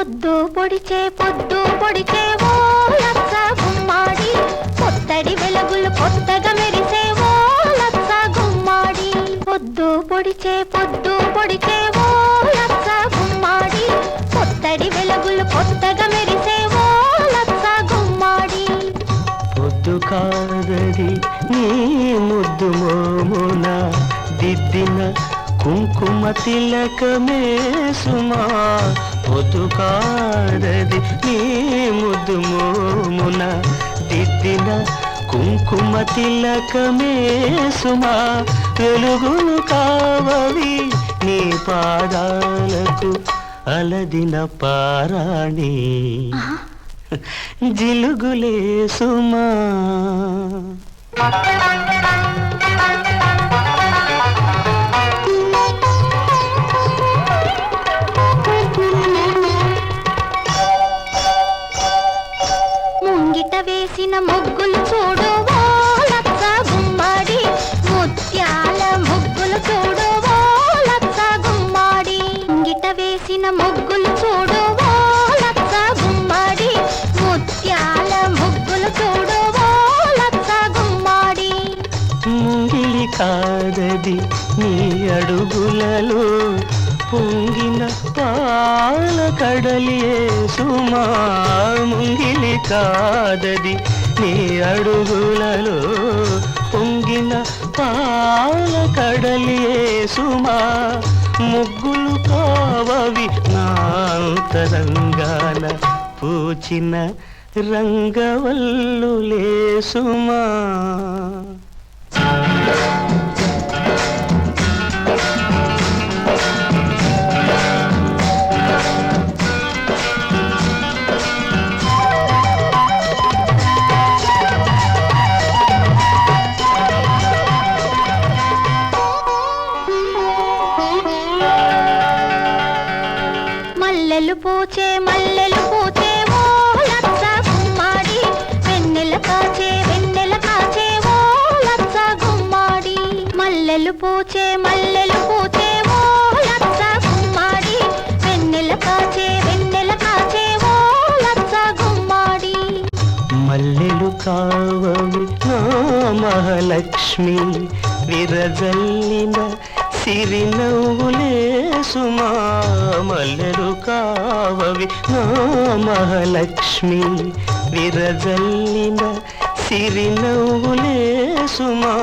పొద్దు పొడిచే ఓ లచ్చ గుమ్మాడి, పొత్తడి వెలుగులు కొత్తగా మెరిసే ఓ లచ్చ గుమ్మాడి. పొద్దు పొడిచే ఓ లచ్చ గుమ్మాడి, పొత్తడి వెలుగులు కొత్తగా మెరిసే ఓ లచ్చ గుమ్మాడి. పొద్దు కాదది నీ ముద్దు మోమున దిద్దిన కుంకుమ తిలకమే సుమా. పొద్దు కాదది నీ ముద్దు మోమున దిద్దిన కుంకుమ తిలకమే సుమా. వెలుగులు కావవి నీ పాదాలకు అలదిన పారాణి జిలుగులే సుమా. ముంగిట వేసిన ముగ్గులు చూడు ఓ లచ్చ గుమ్మాడి, ముత్యాల ముగ్గులు చూడు ఓ లచ్చ గుమ్మాడి. ముంగిట వేసిన ముగ్గులు చూడు ఓ లచ్చ గుమ్మాడి, ముత్యాల ముగ్గులు చూడు ఓ లచ్చ గుమ్మాడి. ముంగిలి కాదది నీ అడుగులలో పొంగిన పాల కడలియే సుమా. ముంగిలి కాదది నీ అడుగులలో పొంగిన పాల కడలియే సుమా. ముగ్గులు కావవి నాంతరంగాన పూచిన రంగవల్లులే సుమా. మల్లెలు పూచే ఓ లచ్చ గుమ్మాడి, వెన్నెల కాచే ఓ లచ్చ గుమ్మాడి. మల్లెలు పూచే ఓ లచ్చ గుమ్మాడి, వెన్నెల కాచే ఓ లచ్చ గుమ్మాడి. మల్లెలు కావవి నా మహాలక్ష్మి, విరజల్లిన సిరినవ్వులే సుమా. మల్లెలు కావవి నా మహాలక్ష్మి, విరజల్లిన సిరినవ్వులే సుమా.